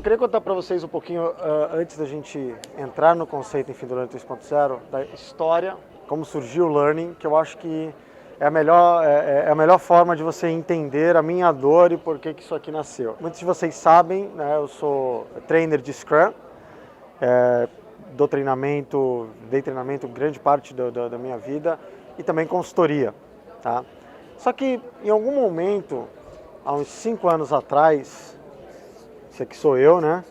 Eu queria contar para vocês um pouquinho, antes da gente entrar no conceito em Fim do Learning 3.0, da história, como surgiu o Learning, que eu acho que é a melhor forma de você entender a minha dor e por que isso aqui nasceu. Muitos de vocês sabem, né, eu sou trainer de Scrum, dei treinamento grande parte da minha vida e também consultoria. Tá? Só que em algum momento, há uns 5 anos atrás, esse aqui sou eu, né?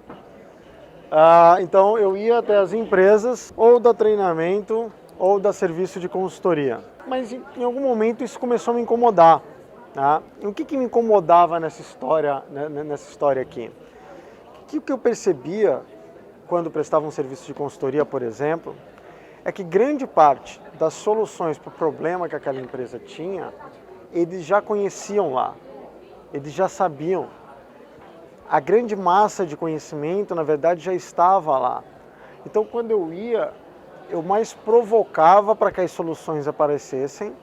Então eu ia até as empresas ou dar treinamento ou dar serviço de consultoria. Mas em algum momento isso começou a me incomodar. Tá? E o que me incomodava nessa história aqui? O que eu percebia quando prestava um serviço de consultoria, por exemplo, é que grande parte das soluções para o problema que aquela empresa tinha, eles já conheciam lá, eles já sabiam. A grande massa de conhecimento, na verdade, já estava lá. Então, quando eu ia, eu mais provocava para que as soluções aparecessem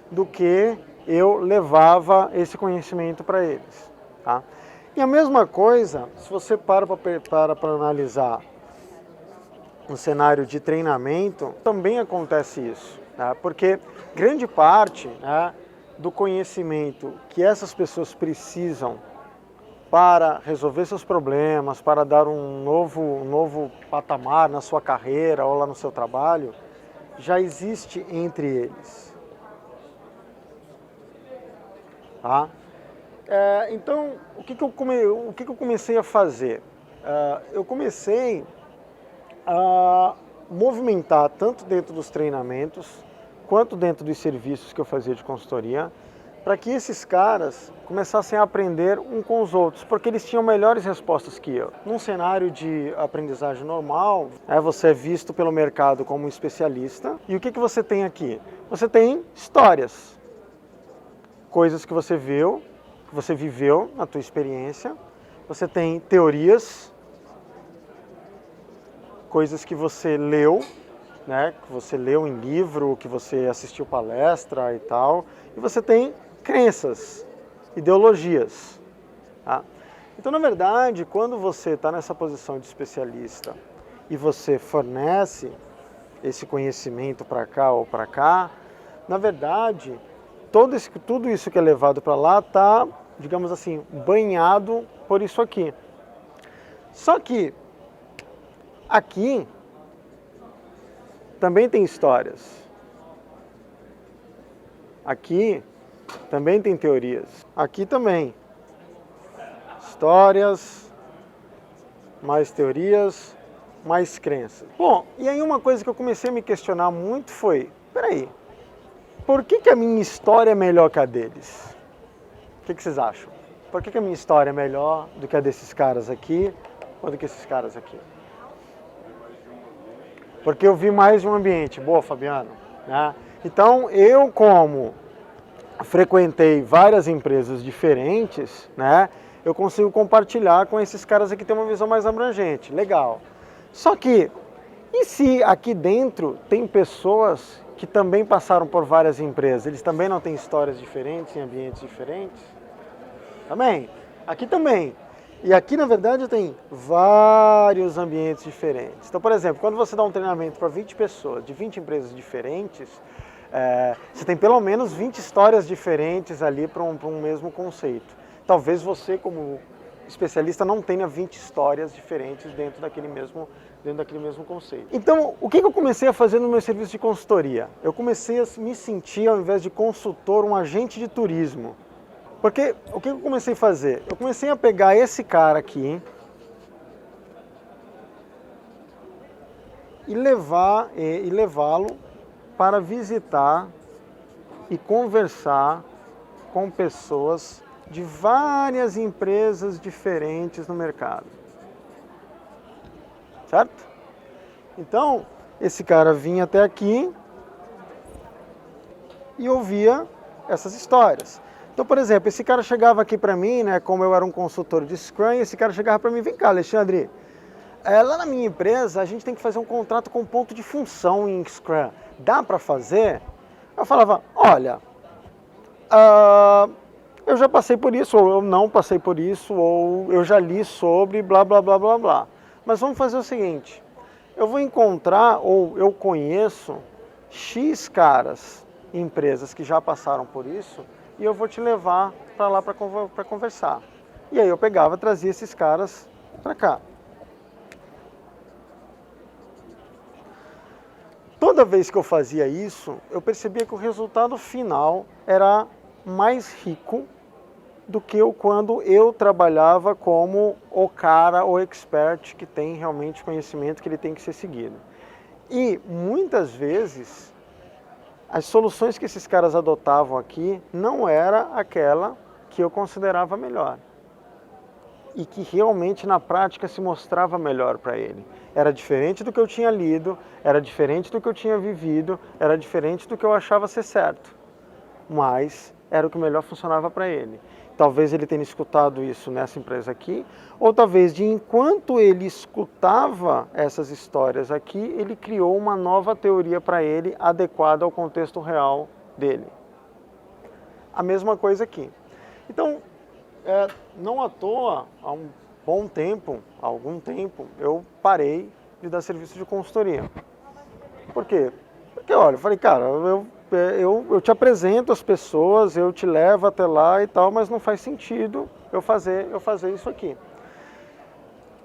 do que eu levava esse conhecimento para eles. Tá? E a mesma coisa, se você para analisar um cenário de treinamento, também acontece isso. Tá? Porque grande parte, né, do conhecimento que essas pessoas precisam para resolver seus problemas, para dar um novo patamar na sua carreira ou lá no seu trabalho, já existe entre eles. Tá? Então, o que eu comecei a fazer? Eu comecei a movimentar tanto dentro dos treinamentos, quanto dentro dos serviços que eu fazia de consultoria, para que esses caras começassem a aprender um com os outros, porque eles tinham melhores respostas que eu. Num cenário de aprendizagem normal, você é visto pelo mercado como um especialista, e o que você tem aqui? Você tem histórias, coisas que você viu, que você viveu na tua experiência, você tem teorias, coisas que você leu, né, que você leu em livro, que você assistiu palestra e tal, e você tem crenças, ideologias. Tá? Então, na verdade, quando você está nessa posição de especialista e você fornece esse conhecimento para cá ou para cá, na verdade, tudo isso que é levado para lá está, digamos assim, banhado por isso aqui. Só que aqui também tem histórias. Aqui também tem teorias. Aqui também. Histórias, mais teorias, mais crenças. Bom, e aí uma coisa que eu comecei a me questionar muito foi, peraí, por que a minha história é melhor que a deles? O que vocês acham? Por que a minha história é melhor do que a desses caras aqui ou do que esses caras aqui? Porque eu vi mais de um ambiente. Boa, Fabiano. Né? Então, eu como frequentei várias empresas diferentes, né, eu consigo compartilhar com esses caras aqui que têm uma visão mais abrangente. Legal. Só que, e se aqui dentro tem pessoas que também passaram por várias empresas? Eles também não têm histórias diferentes, em ambientes diferentes? Também. Aqui também. E aqui, na verdade, tem vários ambientes diferentes. Então, por exemplo, quando você dá um treinamento para 20 pessoas, de 20 empresas diferentes, você tem pelo menos 20 histórias diferentes ali para um mesmo conceito. Talvez você, como especialista, não tenha 20 histórias diferentes dentro daquele mesmo conceito. Então, o que eu comecei a fazer no meu serviço de consultoria? Eu comecei a me sentir, ao invés de consultor, um agente de turismo. Porque o que eu comecei a fazer? Eu comecei a pegar esse cara aqui e levá-lo para visitar e conversar com pessoas de várias empresas diferentes no mercado. Certo? Então, esse cara vinha até aqui e ouvia essas histórias. Então, por exemplo, esse cara chegava aqui para mim, né, como eu era um consultor de Scrum, e esse cara chegava para mim, vem cá, Alexandre, lá na minha empresa a gente tem que fazer um contrato com ponto de função em Scrum. Dá para fazer? Eu falava, olha, eu já passei por isso, ou eu não passei por isso, ou eu já li sobre, blá, blá, blá, blá, blá. Mas vamos fazer o seguinte, eu vou encontrar, ou eu conheço, X caras, empresas que já passaram por isso, e eu vou te levar para lá para conversar. E aí eu pegava, trazia esses caras para cá. Toda vez que eu fazia isso, eu percebia que o resultado final era mais rico do que quando eu trabalhava como o cara, o expert que tem realmente conhecimento que ele tem que ser seguido. E muitas vezes as soluções que esses caras adotavam aqui não era aquela que eu considerava melhor e que realmente na prática se mostrava melhor para ele. Era diferente do que eu tinha lido, era diferente do que eu tinha vivido, era diferente do que eu achava ser certo, mas era o que melhor funcionava para ele. Talvez ele tenha escutado isso nessa empresa aqui, ou talvez de enquanto ele escutava essas histórias aqui, ele criou uma nova teoria para ele adequada ao contexto real dele. A mesma coisa aqui. Então, não à toa, há um bom tempo, há algum tempo, eu parei de dar serviço de consultoria. Por quê? Porque, olha, eu falei, cara, eu te apresento as pessoas, eu te levo até lá e tal, mas não faz sentido eu fazer isso aqui.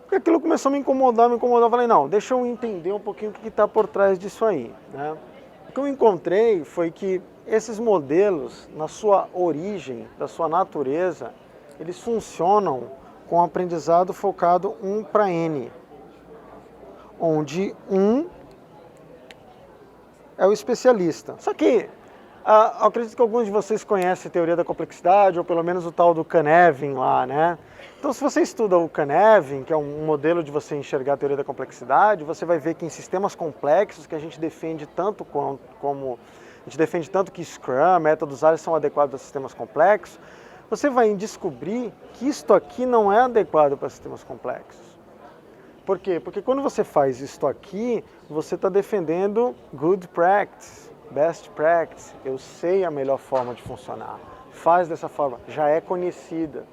Porque aquilo começou a me incomodar, eu falei, não, deixa eu entender um pouquinho o que está por trás disso aí, né? O que eu encontrei foi que esses modelos, na sua origem, da sua natureza, eles funcionam com aprendizado focado 1 para N, onde 1 é o especialista. Só que, acredito que alguns de vocês conhecem a teoria da complexidade, ou pelo menos o tal do Canevin lá, né? Então, se você estuda o Canevin, que é um modelo de você enxergar a teoria da complexidade, você vai ver que em sistemas complexos, que a gente defende tanto como a gente defende tanto que Scrum, métodos ágeis são adequados a sistemas complexos, você vai descobrir que isto aqui não é adequado para sistemas complexos. Por quê? Porque quando você faz isto aqui, você está defendendo good practice, best practice. Eu sei a melhor forma de funcionar. Faz dessa forma, já é conhecida.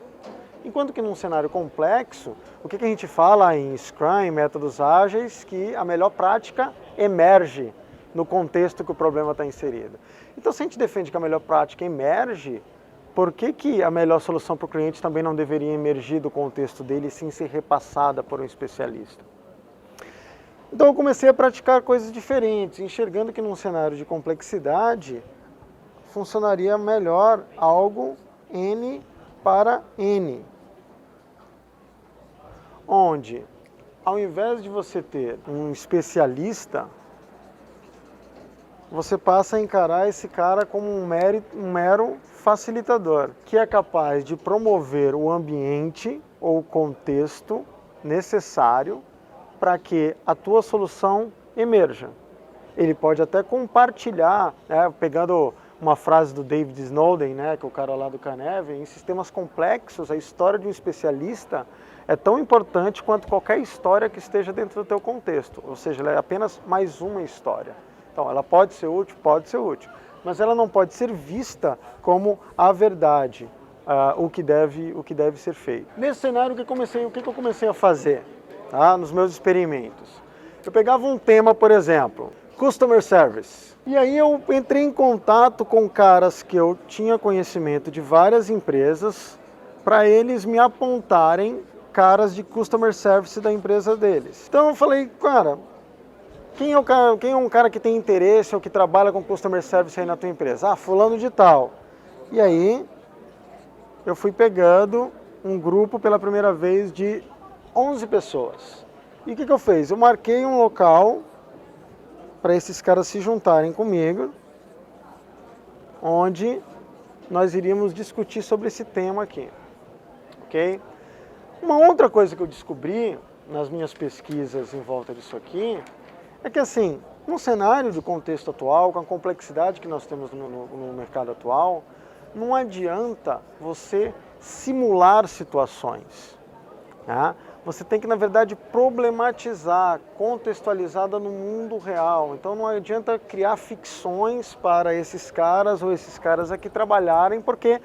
Enquanto que num cenário complexo, o que a gente fala em Scrum, em métodos ágeis, que a melhor prática emerge no contexto que o problema está inserido. Então, se a gente defende que a melhor prática emerge, por que a melhor solução para o cliente também não deveria emergir do contexto dele e sim ser repassada por um especialista? Então eu comecei a praticar coisas diferentes, enxergando que num cenário de complexidade funcionaria melhor algo N para N, onde ao invés de você ter um especialista, você passa a encarar esse cara como um mero facilitador, que é capaz de promover o ambiente ou contexto necessário para que a tua solução emerja. Ele pode até compartilhar, né, pegando uma frase do David Snowden, né, que é o cara lá do Canevin, em sistemas complexos, a história de um especialista é tão importante quanto qualquer história que esteja dentro do teu contexto, ou seja, ela é apenas mais uma história. Então, ela pode ser útil, mas ela não pode ser vista como a verdade, o que deve ser feito. Nesse cenário, o que eu comecei a fazer, tá, nos meus experimentos? Eu pegava um tema, por exemplo, Customer Service, e aí eu entrei em contato com caras que eu tinha conhecimento de várias empresas, para eles me apontarem caras de Customer Service da empresa deles. Então eu falei, cara, quem é um cara que tem interesse ou que trabalha com Customer Service aí na tua empresa? Ah, fulano de tal. E aí, eu fui pegando um grupo pela primeira vez de 11 pessoas. E o que eu fiz? Eu marquei um local para esses caras se juntarem comigo, onde nós iríamos discutir sobre esse tema aqui. Ok? Uma outra coisa que eu descobri nas minhas pesquisas em volta disso aqui, é que assim, no cenário de contexto atual, com a complexidade que nós temos no mercado atual, não adianta você simular situações, né? Você tem que, na verdade, problematizar, contextualizada no mundo real. Então não adianta criar ficções para esses caras ou esses caras aqui trabalharem, porque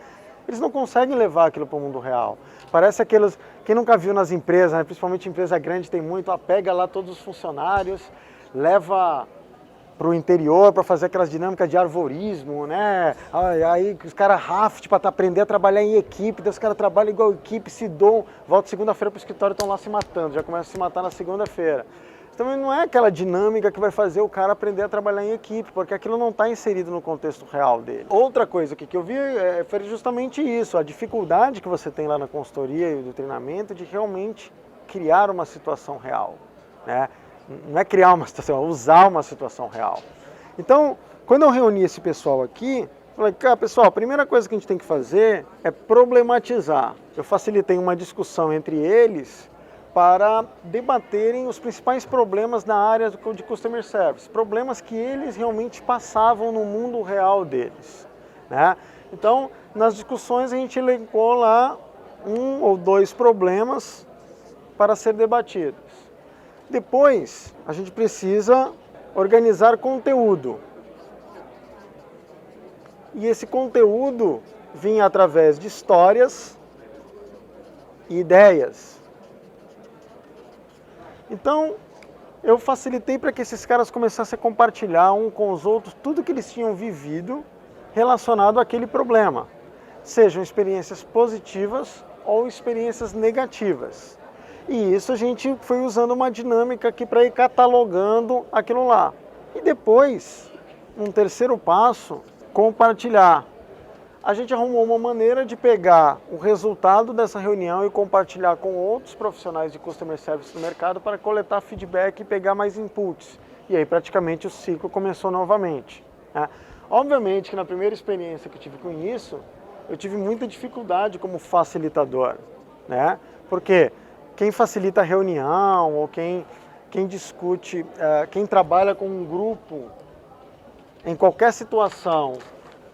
eles não conseguem levar aquilo para o mundo real. Parece aqueles, quem nunca viu nas empresas, né, principalmente empresa grande tem muito, pega lá todos os funcionários, leva para o interior para fazer aquelas dinâmicas de arvorismo, né? Aí os caras raft para aprender a trabalhar em equipe, daí os caras trabalham igual equipe, se dão, voltam segunda-feira para o escritório e estão lá se matando, já começam a se matar na segunda-feira. Também não é aquela dinâmica que vai fazer o cara aprender a trabalhar em equipe, porque aquilo não está inserido no contexto real dele. Outra coisa que eu vi foi justamente isso, a dificuldade que você tem lá na consultoria e do treinamento de realmente criar uma situação real, né? Não é criar uma situação, é usar uma situação real. Então, quando eu reuni esse pessoal aqui, falei, cara, pessoal, a primeira coisa que a gente tem que fazer é problematizar. Eu facilitei uma discussão entre eles para debaterem os principais problemas na área de Customer Service, problemas que eles realmente passavam no mundo real deles, né? Então, nas discussões a gente elencou lá 1 ou 2 problemas para ser debatidos. Depois, a gente precisa organizar conteúdo. E esse conteúdo vinha através de histórias e ideias. Então, eu facilitei para que esses caras começassem a compartilhar um com os outros tudo que eles tinham vivido relacionado àquele problema. Sejam experiências positivas ou experiências negativas. E isso a gente foi usando uma dinâmica aqui para ir catalogando aquilo lá. E depois, um terceiro passo, compartilhar. A gente arrumou uma maneira de pegar o resultado dessa reunião e compartilhar com outros profissionais de Customer Service do mercado para coletar feedback e pegar mais inputs. E aí praticamente o ciclo começou novamente, né? Obviamente que na primeira experiência que eu tive com isso, eu tive muita dificuldade como facilitador, né? Porque quem facilita a reunião ou quem discute, quem trabalha com um grupo, em qualquer situação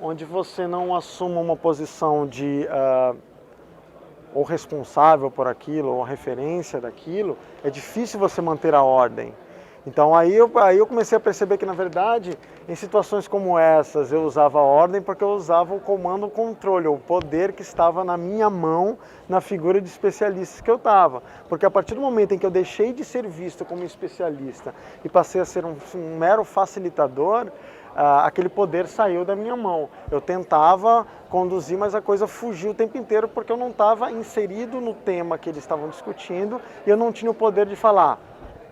onde você não assuma uma posição de ou responsável por aquilo, ou referência daquilo, é difícil você manter a ordem. Então aí eu comecei a perceber que, na verdade, em situações como essas, eu usava a ordem porque eu usava o comando, o controle, o poder que estava na minha mão, na figura de especialistas que eu estava. Porque a partir do momento em que eu deixei de ser visto como especialista e passei a ser um mero facilitador, aquele poder saiu da minha mão. Eu tentava conduzir, mas a coisa fugiu o tempo inteiro porque eu não estava inserido no tema que eles estavam discutindo e eu não tinha o poder de falar,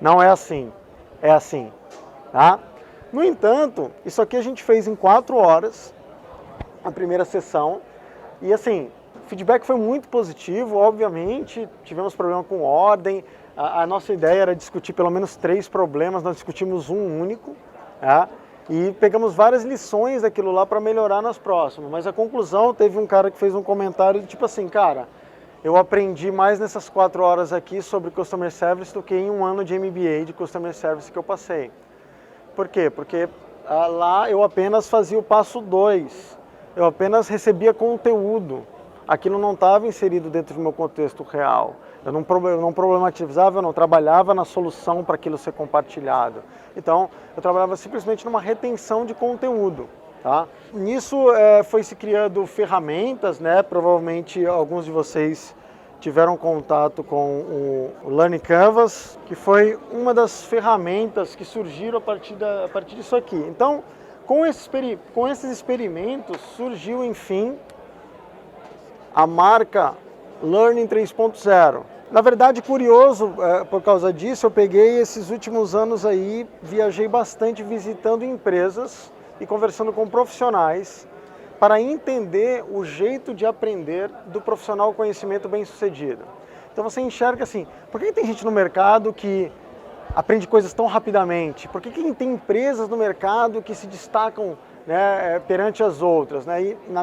não é assim. É assim, tá? No entanto, isso aqui a gente fez em 4 horas, a primeira sessão, e assim, o feedback foi muito positivo, obviamente, tivemos problema com ordem, a nossa ideia era discutir pelo menos 3 problemas, nós discutimos um único, tá? E pegamos várias lições daquilo lá para melhorar nas próximas, mas a conclusão, teve um cara que fez um comentário tipo assim, cara, eu aprendi mais nessas 4 horas aqui sobre Customer Service do que em um ano de MBA de Customer Service que eu passei. Por quê? Porque lá eu apenas fazia o passo 2, eu apenas recebia conteúdo, aquilo não estava inserido dentro do meu contexto real. Eu não problematizava, eu não trabalhava na solução para aquilo ser compartilhado. Então, eu trabalhava simplesmente numa retenção de conteúdo. Tá? Nisso foi se criando ferramentas, né? Provavelmente alguns de vocês tiveram contato com o Learning Canvas, que foi uma das ferramentas que surgiram a partir disso aqui. Então, com esses experimentos, surgiu, enfim, a marca Learning 3.0. Na verdade, curioso, por causa disso, eu peguei esses últimos anos aí, viajei bastante visitando empresas e conversando com profissionais para entender o jeito de aprender do profissional conhecimento bem-sucedido. Então você enxerga assim, por que tem gente no mercado que aprende coisas tão rapidamente? Por que tem empresas no mercado que se destacam, né, perante as outras? Né? E na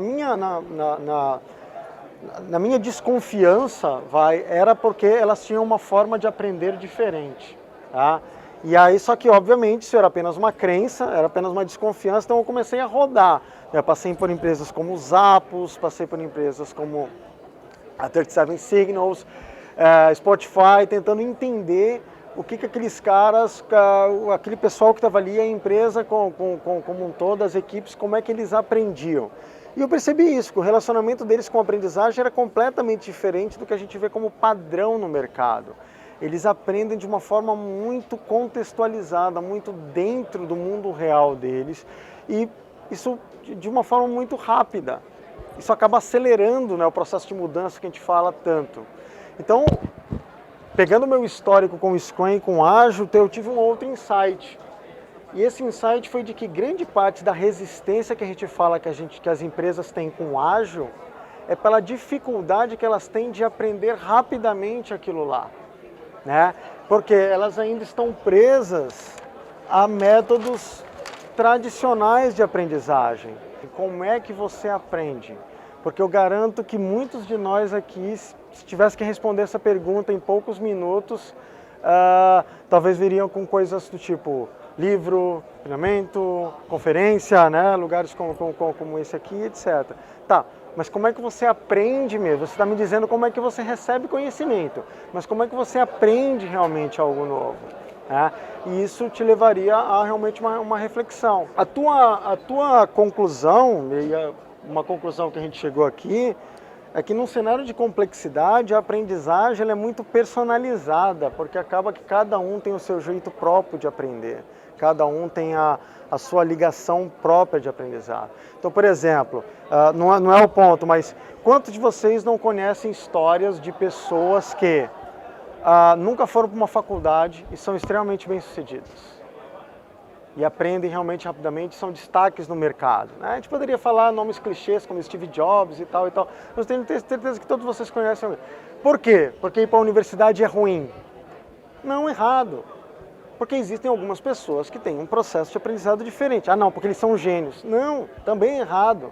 minha desconfiança, era porque elas tinham uma forma de aprender diferente. Tá? E aí, só que obviamente isso era apenas uma crença, era apenas uma desconfiança, então eu comecei a rodar. Eu passei por empresas como Zappos, passei por empresas como a 37 Signals, Spotify, tentando entender o que aqueles caras, aquele pessoal que estava ali, a empresa como um todo, as equipes, como é que eles aprendiam. E eu percebi isso, que o relacionamento deles com a aprendizagem era completamente diferente do que a gente vê como padrão no mercado. Eles aprendem de uma forma muito contextualizada, muito dentro do mundo real deles, e isso de uma forma muito rápida. Isso acaba acelerando, né, o processo de mudança que a gente fala tanto. Então, pegando o meu histórico com o Scrum e com o Ágil, eu tive um outro insight. E esse insight foi de que grande parte da resistência que a gente fala que as empresas têm com o Ágil é pela dificuldade que elas têm de aprender rapidamente aquilo lá, né? Porque elas ainda estão presas a métodos tradicionais de aprendizagem. E como é que você aprende? Porque eu garanto que muitos de nós aqui, se tivesse que responder essa pergunta em poucos minutos, talvez viriam com coisas do tipo livro, treinamento, conferência, né? Lugares como esse aqui, etc. Tá, mas como é que você aprende mesmo? Você está me dizendo como é que você recebe conhecimento, mas como é que você aprende realmente algo novo? E isso te levaria a realmente uma reflexão. A tua conclusão, e uma conclusão que a gente chegou aqui, é que num cenário de complexidade, a aprendizagem ela é muito personalizada, porque acaba que cada um tem o seu jeito próprio de aprender, cada um tem a sua ligação própria de aprendizado. Então, por exemplo, não é o ponto, mas quantos de vocês não conhecem histórias de pessoas que nunca foram para uma faculdade e são extremamente bem-sucedidas? E aprendem realmente rapidamente, são destaques no mercado, né? A gente poderia falar nomes clichês como Steve Jobs e tal, mas tenho certeza que todos vocês conhecem alguém. Por quê? Porque ir para a universidade é ruim? Não, errado. Porque existem algumas pessoas que têm um processo de aprendizado diferente. Ah, não, porque eles são gênios. Não, também é errado.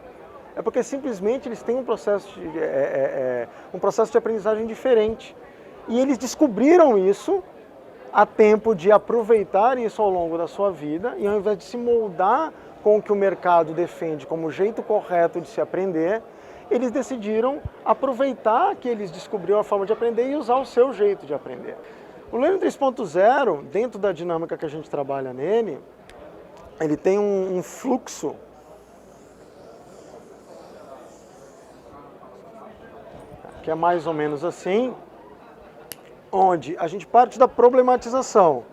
É porque simplesmente eles têm um processo de aprendizagem diferente. E eles descobriram isso a tempo de aproveitar isso ao longo da sua vida e ao invés de se moldar com o que o mercado defende como o jeito correto de se aprender, eles decidiram aproveitar que eles descobriram a forma de aprender e usar o seu jeito de aprender. O Learning 3.0, dentro da dinâmica que a gente trabalha nele, ele tem um fluxo que é mais ou menos assim, onde a gente parte da problematização.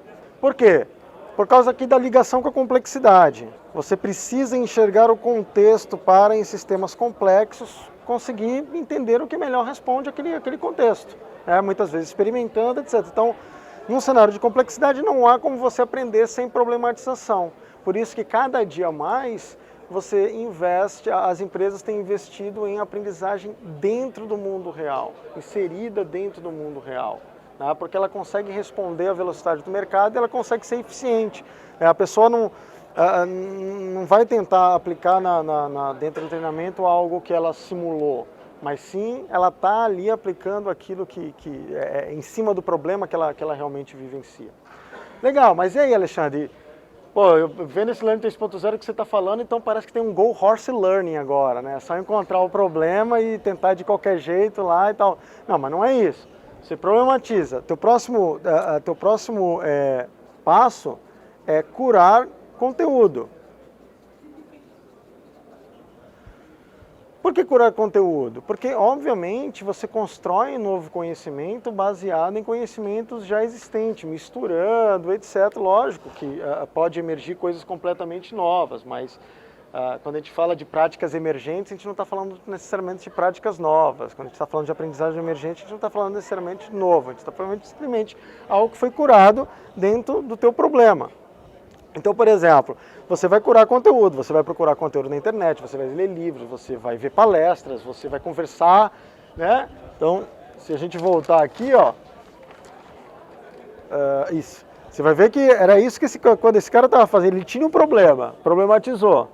Por quê? Por causa aqui da ligação com a complexidade. Você precisa enxergar o contexto para, em sistemas complexos, conseguir entender o que melhor responde aquele contexto. Muitas vezes experimentando, etc. Então, num cenário de complexidade, não há como você aprender sem problematização. Por isso que cada dia mais você investe, as empresas têm investido em aprendizagem dentro do mundo real, inserida dentro do mundo real. Porque ela consegue responder à velocidade do mercado e ela consegue ser eficiente. A pessoa não vai tentar aplicar dentro do treinamento algo que ela simulou, mas sim ela está ali aplicando aquilo que é em cima do problema que ela realmente vivencia. Legal, mas e aí, Alexandre? Pô, eu vendo esse Learning 3.0 que você está falando, então parece que tem um Go Horse Learning agora, né? É só encontrar o problema e tentar de qualquer jeito lá e tal. Não, mas não é isso. Você problematiza. Teu próximo passo é curar conteúdo. Por que curar conteúdo? Porque, obviamente, você constrói um novo conhecimento baseado em conhecimentos já existentes, misturando, etc. Lógico que pode emergir coisas completamente novas, mas quando a gente fala de práticas emergentes, a gente não está falando necessariamente de práticas novas. Quando a gente está falando de aprendizagem emergente, a gente não está falando necessariamente de novo. A gente está falando simplesmente algo que foi curado dentro do teu problema. Então, por exemplo, você vai curar conteúdo, você vai procurar conteúdo na internet, você vai ler livros, você vai ver palestras, você vai conversar, né? Então, se a gente voltar aqui, ó, isso. Você vai ver que era isso que quando esse cara estava fazendo, ele tinha um problema, problematizou.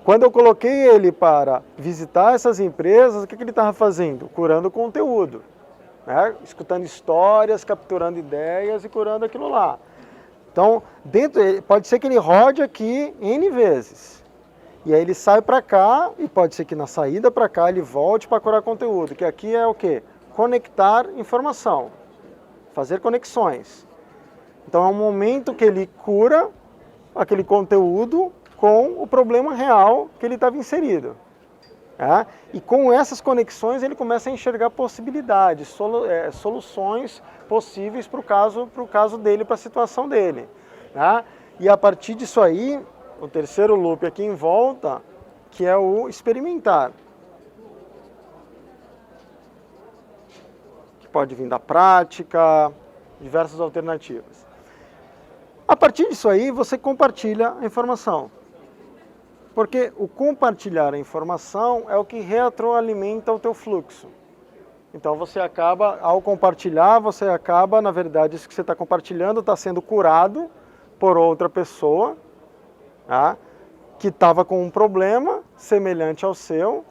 Quando eu coloquei ele para visitar essas empresas, o que ele estava fazendo? Curando conteúdo, né? Escutando histórias, capturando ideias e curando aquilo lá. Então, pode ser que ele rode aqui N vezes. E aí ele sai para cá, e pode ser que na saída para cá ele volte para curar conteúdo, que aqui é o quê? Conectar informação, fazer conexões. Então é um momento que ele cura aquele conteúdo com o problema real que ele estava inserido. Né? E com essas conexões ele começa a enxergar possibilidades, soluções possíveis para o caso dele, para a situação dele. Né? E a partir disso aí, o terceiro loop aqui em volta, que é o experimentar. Que pode vir da prática, diversas alternativas. A partir disso aí, você compartilha a informação. Porque o compartilhar a informação é o que retroalimenta o teu fluxo. Então você acaba, ao compartilhar, você acaba, na verdade, isso que você está compartilhando está sendo curado por outra pessoa, tá? Que estava com um problema semelhante ao seu,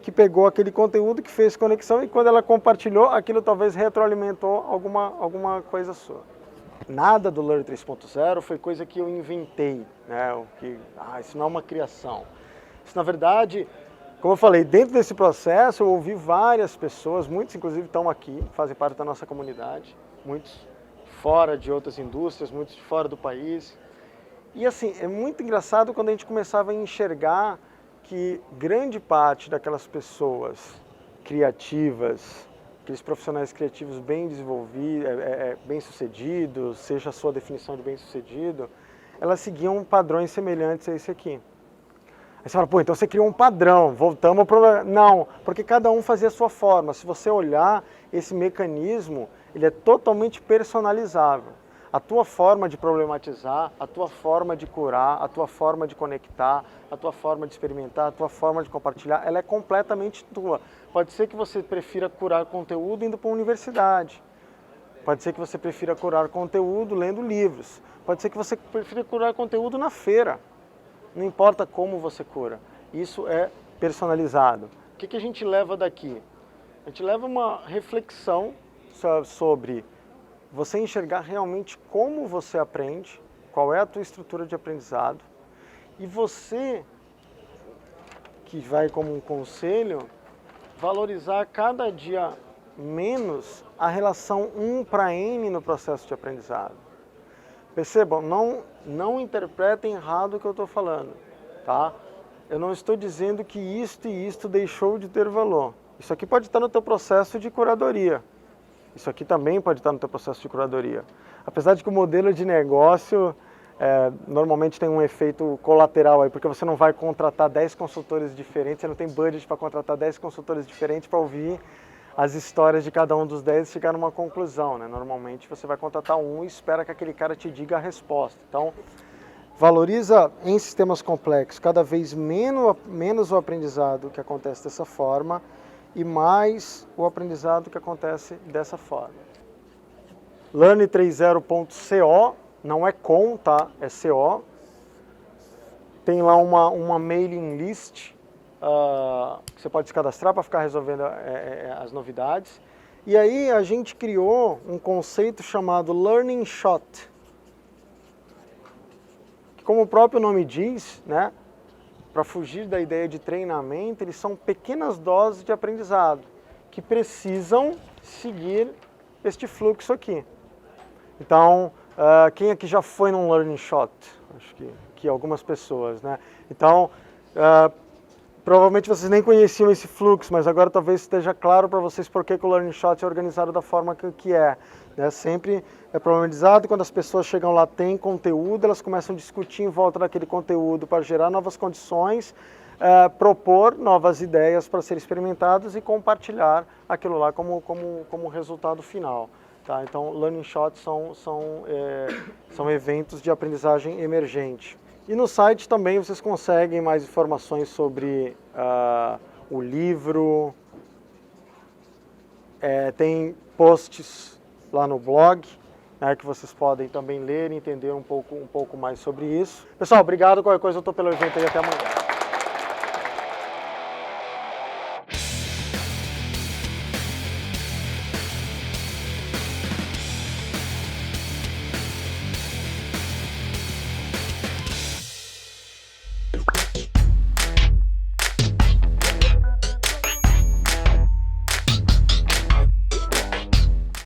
que pegou aquele conteúdo, que fez conexão e quando ela compartilhou, aquilo talvez retroalimentou alguma coisa sua. Nada do Learning 3.0 foi coisa que eu inventei, né? Isso não é uma criação. Isso, na verdade, como eu falei, dentro desse processo eu ouvi várias pessoas, muitos inclusive estão aqui, fazem parte da nossa comunidade, muitos fora de outras indústrias, muitos de fora do país. E assim, é muito engraçado quando a gente começava a enxergar que grande parte daquelas pessoas criativas, aqueles profissionais criativos bem desenvolvidos, bem-sucedidos, seja a sua definição de bem-sucedido, elas seguiam padrões semelhantes a esse aqui. Aí você fala, pô, então você criou um padrão, voltamos ao problema. Não, porque cada um fazia a sua forma. Se você olhar esse mecanismo, ele é totalmente personalizável. A tua forma de problematizar, a tua forma de curar, a tua forma de conectar, a tua forma de experimentar, a tua forma de compartilhar, ela é completamente tua. Pode ser que você prefira curar conteúdo indo para uma universidade. Pode ser que você prefira curar conteúdo lendo livros. Pode ser que você prefira curar conteúdo na feira. Não importa como você cura. Isso é personalizado. O que a gente leva daqui? A gente leva uma reflexão sobre você enxergar realmente como você aprende, qual é a tua estrutura de aprendizado, e você, que vai como um conselho, valorizar cada dia menos a relação 1 para N no processo de aprendizado. Percebam, não interpretem errado o que eu estou falando, tá? Eu não estou dizendo que isto e isto deixou de ter valor. Isso aqui pode estar no teu processo de curadoria. Isso aqui também pode estar no teu processo de curadoria. Apesar de que o modelo de negócio normalmente tem um efeito colateral aí, porque você não vai contratar 10 consultores diferentes, você não tem budget para contratar 10 consultores diferentes para ouvir as histórias de cada um dos 10 e chegar numa conclusão, né? Normalmente você vai contratar um e espera que aquele cara te diga a resposta. Então, valoriza em sistemas complexos cada vez menos o aprendizado que acontece dessa forma e mais o aprendizado que acontece dessa forma. Learning 3.0.co, não é com, tá? É CO. Tem lá uma mailing list que você pode se cadastrar para ficar resolvendo as novidades. E aí a gente criou um conceito chamado Learning Shot, que, como o próprio nome diz, né, para fugir da ideia de treinamento, eles são pequenas doses de aprendizado que precisam seguir este fluxo aqui. Então, quem aqui já foi num Learning Shot? Acho que algumas pessoas, né? Então, provavelmente vocês nem conheciam esse fluxo, mas agora talvez esteja claro para vocês por que o Learning Shot é organizado da forma que é. Né? Sempre é problematizado, quando as pessoas chegam lá, tem conteúdo, elas começam a discutir em volta daquele conteúdo para gerar novas condições, propor novas ideias para serem experimentadas e compartilhar aquilo lá como resultado final. Tá? Então, Learning Shots são eventos de aprendizagem emergente. E no site também vocês conseguem mais informações sobre o livro, tem posts lá no blog, né, que vocês podem também ler e entender um pouco mais sobre isso. Pessoal, obrigado, qualquer coisa eu estou pelo evento aí, até amanhã.